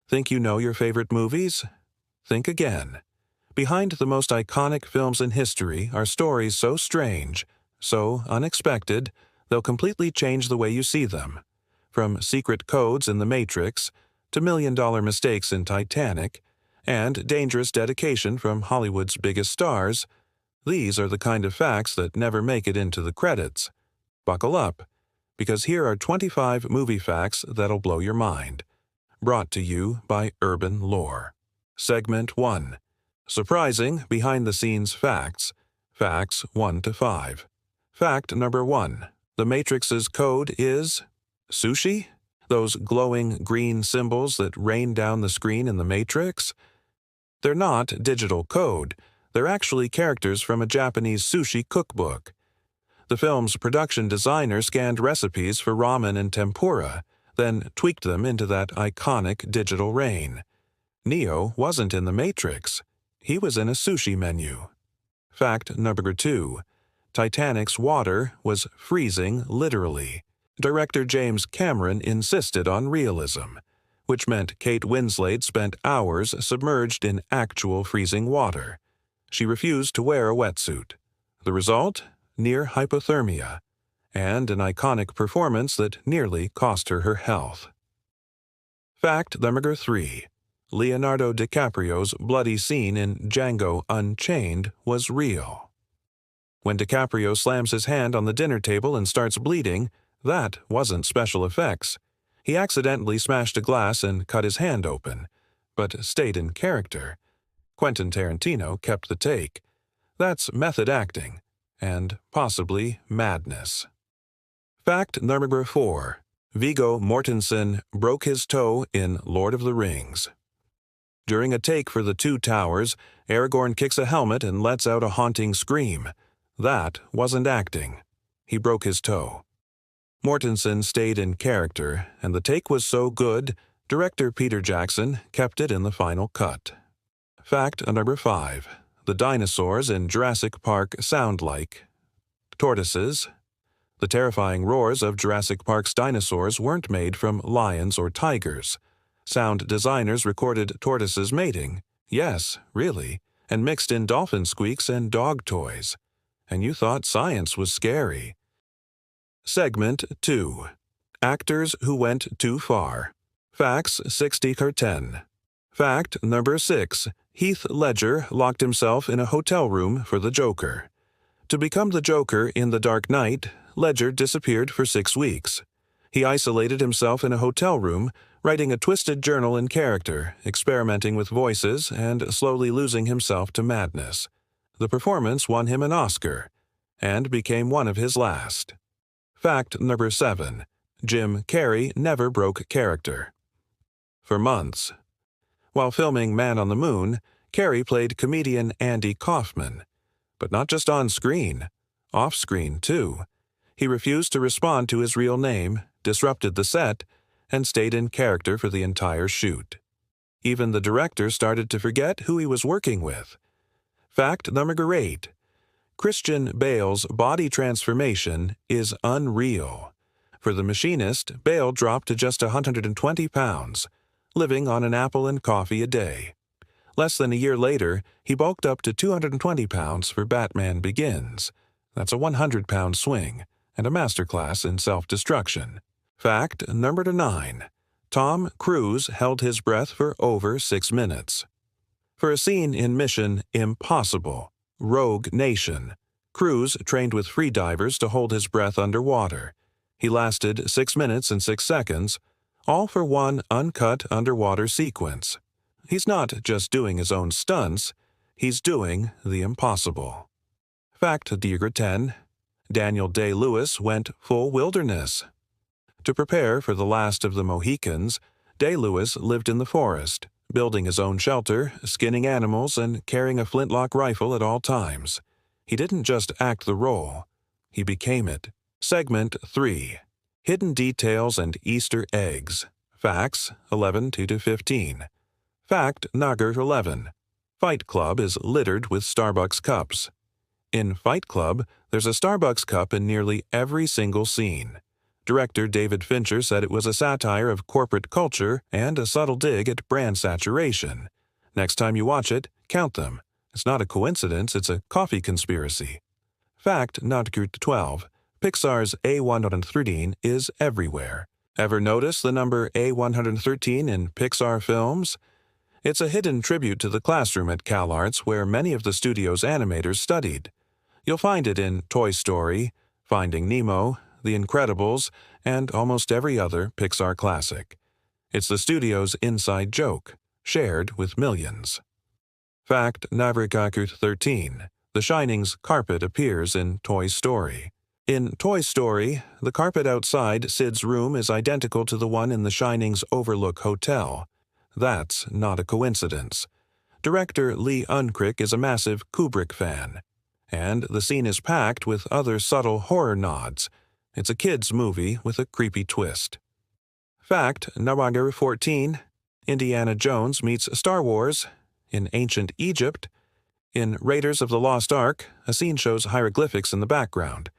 Think you know your favorite movies? Think again. Behind the most iconic films in history are stories so strange, so unexpected, they'll completely change the way you see them. From secret codes in The Matrix, to million-dollar mistakes in Titanic, and dangerous dedication from Hollywood's biggest stars, these are the kind of facts that never make it into the credits. Buckle up, because here are 25 movie facts that'll blow your mind. Brought to you by Urban Lore. Segment 1. Surprising behind-the-scenes facts. Facts 1 to 5. Fact number 1. The Matrix's code is sushi? Those glowing green symbols that rain down the screen in The Matrix? They're not digital code. They're actually characters from a Japanese sushi cookbook. The film's production designer scanned recipes for ramen and tempura, then tweaked them into that iconic digital rain. Neo wasn't in The Matrix. He was in a sushi menu. Fact number 2. Titanic's water was freezing literally. Director James Cameron insisted on realism, which meant Kate Winslet spent hours submerged in actual freezing water. She refused to wear a wetsuit. The result? Near hypothermia, and an iconic performance that nearly cost her her health. Fact number 3. Leonardo DiCaprio's bloody scene in Django Unchained was real. When DiCaprio slams his hand on the dinner table and starts bleeding, that wasn't special effects. He accidentally smashed a glass and cut his hand open, but stayed in character. Quentin Tarantino kept the take. That's method acting, and possibly madness. Fact number 4. Viggo Mortensen broke his toe in Lord of the Rings. During a take for The Two Towers, Aragorn kicks a helmet and lets out a haunting scream. That wasn't acting. He broke his toe. Mortensen stayed in character, and the take was so good, director Peter Jackson kept it in the final cut. Fact number 5. The dinosaurs in Jurassic Park sound like tortoises. The terrifying roars of Jurassic Park's dinosaurs weren't made from lions or tigers. Sound designers recorded tortoises mating, yes, really, and mixed in dolphin squeaks and dog toys. And you thought science was scary. Segment 2. Actors who went too far. Facts 60-10. Fact number 6. Heath Ledger locked himself in a hotel room for the Joker. To become the Joker in The Dark Knight, Ledger disappeared for 6 weeks. He isolated himself in a hotel room, writing a twisted journal in character, experimenting with voices, and slowly losing himself to madness. The performance won him an Oscar, and became one of his last. Fact number 7. Jim Carrey never broke character. For months. While filming Man on the Moon, Carrey played comedian Andy Kaufman. But not just on screen, off-screen too. He refused to respond to his real name, disrupted the set, and stayed in character for the entire shoot. Even the director started to forget who he was working with. Fact number 8. Christian Bale's body transformation is unreal. For The Machinist, Bale dropped to just 120 pounds, living on an apple and coffee a day. Less than a year later, he bulked up to 220 pounds for Batman Begins. That's a 100-pound swing, and a masterclass in self-destruction. Fact number 9. Tom Cruise held his breath for over 6 minutes. For a scene in Mission Impossible, Rogue Nation, Cruise trained with freedivers to hold his breath underwater. He lasted 6 minutes and 6 seconds, all for one uncut underwater sequence. He's not just doing his own stunts, he's doing the impossible. Fact number 10. Daniel Day-Lewis went full wilderness. To prepare for the last of the Mohicans, Day-Lewis lived in the forest, building his own shelter, skinning animals, and carrying a flintlock rifle at all times. He didn't just act the role, he became it. Segment 3. Hidden details and Easter eggs. Facts 11-15. Fact number 11. Fight Club is littered with Starbucks cups. In Fight Club, there's a Starbucks cup in nearly every single scene. Director David Fincher said it was a satire of corporate culture and a subtle dig at brand saturation. Next time you watch it, count them. It's not a coincidence, it's a coffee conspiracy. Fact number 12. Pixar's A113 is everywhere. Ever notice the number A113 in Pixar films? It's a hidden tribute to the classroom at CalArts where many of the studio's animators studied. You'll find it in Toy Story, Finding Nemo, The Incredibles, and almost every other Pixar classic. It's the studio's inside joke, shared with millions. Fact number 13. The Shining's carpet appears in Toy Story. In Toy Story, the carpet outside Sid's room is identical to the one in The Shining's Overlook Hotel. That's not a coincidence. Director Lee Unkrich is a massive Kubrick fan. And the scene is packed with other subtle horror nods. It's a kid's movie with a creepy twist. Fact number 14. Indiana Jones meets Star Wars in ancient Egypt. In Raiders of the Lost Ark, a scene shows hieroglyphics in the background.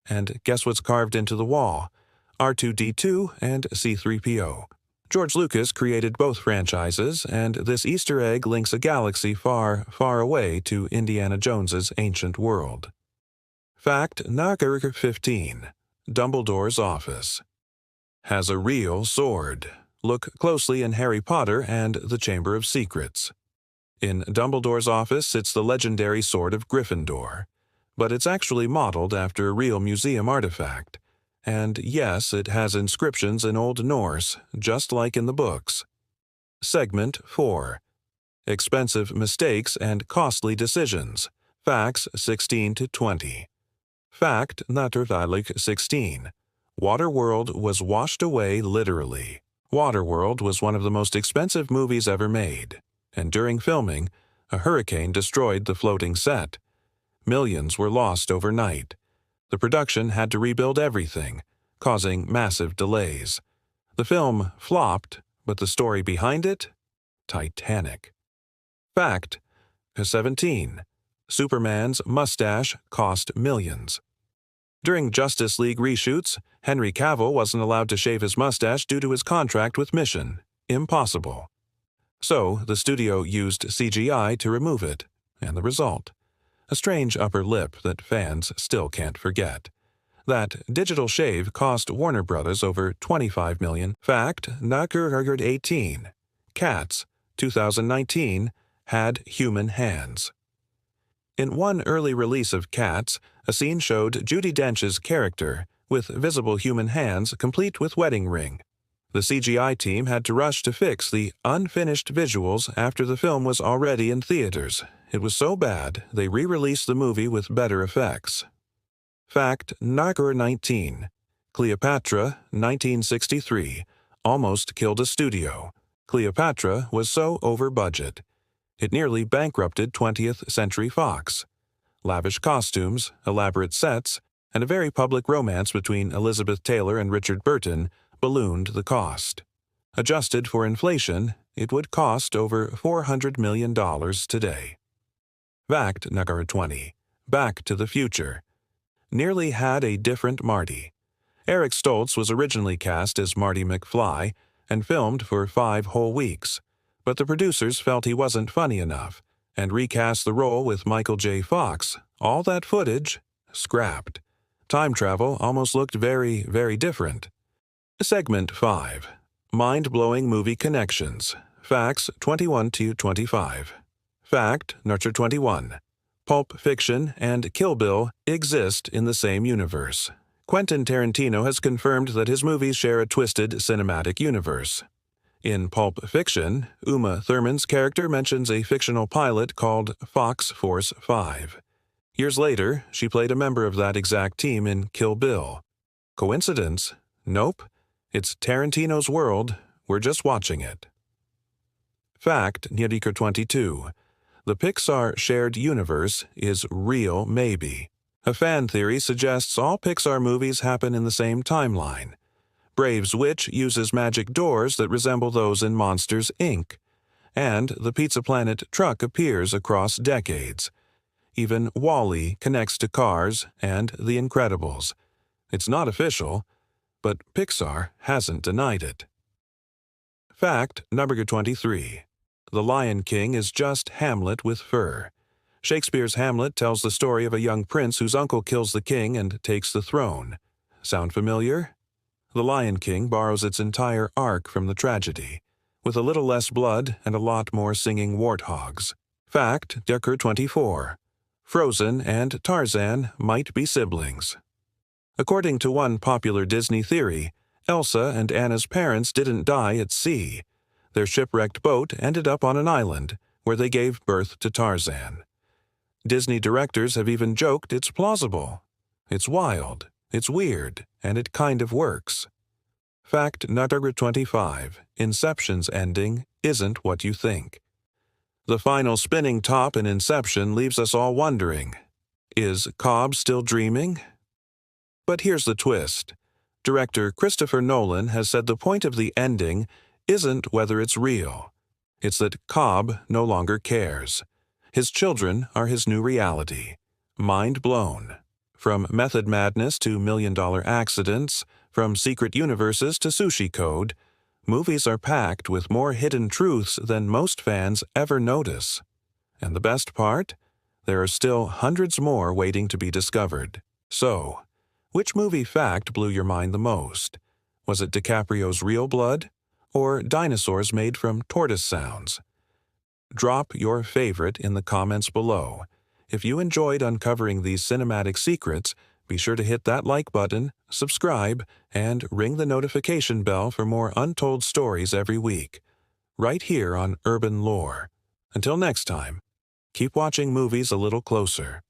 And guess what's carved into the wall? R2-D2 and C-3PO. George Lucas created both franchises, and this Easter egg links a galaxy far, far away to Indiana Jones's ancient world. Fact number 15. Dumbledore's office has a real sword. Look closely in Harry Potter and the Chamber of Secrets. In Dumbledore's office sits the legendary Sword of Gryffindor, but it's actually modeled after a real museum artifact. And yes, it has inscriptions in Old Norse, just like in the books. Segment 4. Expensive mistakes and costly decisions. Facts 16 to 20. Fact number 16. Waterworld was washed away literally. Waterworld was one of the most expensive movies ever made, and during filming, a hurricane destroyed the floating set. Millions were lost overnight. The production had to rebuild everything, causing massive delays. The film flopped, but the story behind it? Titanic. Fact 17. Superman's mustache cost millions. During Justice League reshoots, Henry Cavill wasn't allowed to shave his mustache due to his contract with Mission Impossible. So, the studio used CGI to remove it, and the result? A strange upper lip that fans still can't forget. That digital shave cost Warner Brothers over $25 million. Fact number 18. Cats, 2019, had human hands. In one early release of Cats, a scene showed Judi Dench's character with visible human hands complete with wedding ring. The CGI team had to rush to fix the unfinished visuals after the film was already in theaters. It was so bad, they re-released the movie with better effects. Fact number 19. Cleopatra, 1963, almost killed a studio. Cleopatra was so over budget. It nearly bankrupted 20th Century Fox. Lavish costumes, elaborate sets, and a very public romance between Elizabeth Taylor and Richard Burton ballooned the cost. Adjusted for inflation, it would cost over $400 million today. Fact number 20. Back to the Future nearly had a different Marty. Eric Stoltz was originally cast as Marty McFly and filmed for 5 whole weeks, but the producers felt he wasn't funny enough and recast the role with Michael J. Fox. All that footage, scrapped. Time travel almost looked very, very different. Segment 5. Mind-blowing movie connections. Facts 21 to 25. Fact number 21. Pulp Fiction and Kill Bill exist in the same universe. Quentin Tarantino has confirmed that his movies share a twisted cinematic universe. In Pulp Fiction, Uma Thurman's character mentions a fictional pilot called Fox Force 5. Years later, she played a member of that exact team in Kill Bill. Coincidence? Nope. It's Tarantino's world. We're just watching it. Fact number 22. The Pixar shared universe is real maybe. A fan theory suggests all Pixar movies happen in the same timeline. Brave's Witch uses magic doors that resemble those in Monsters, Inc., and the Pizza Planet truck appears across decades. Even WALL-E connects to Cars and The Incredibles. It's not official, but Pixar hasn't denied it. Fact number 23. The Lion King is just Hamlet with fur. Shakespeare's Hamlet tells the story of a young prince whose uncle kills the king and takes the throne. Sound familiar? The Lion King borrows its entire arc from the tragedy, with a little less blood and a lot more singing warthogs. Fact number 24. Frozen and Tarzan might be siblings. According to one popular Disney theory, Elsa and Anna's parents didn't die at sea. Their shipwrecked boat ended up on an island, where they gave birth to Tarzan. Disney directors have even joked it's plausible. It's wild, it's weird, and it kind of works. Fact number 25. Inception's ending isn't what you think. The final spinning top in Inception leaves us all wondering, is Cobb still dreaming? But here's the twist. Director Christopher Nolan has said the point of the ending isn't whether it's real. It's that Cobb no longer cares. His children are his new reality. Mind blown. From method madness to million-dollar accidents, from secret universes to sushi code, movies are packed with more hidden truths than most fans ever notice. And the best part? There are still hundreds more waiting to be discovered. So, which movie fact blew your mind the most? Was it DiCaprio's real blood? Or dinosaurs made from tortoise sounds? Drop your favorite in the comments below. If you enjoyed uncovering these cinematic secrets, be sure to hit that like button, subscribe, and ring the notification bell for more untold stories every week, right here on Urban Lore. Until next time, keep watching movies a little closer.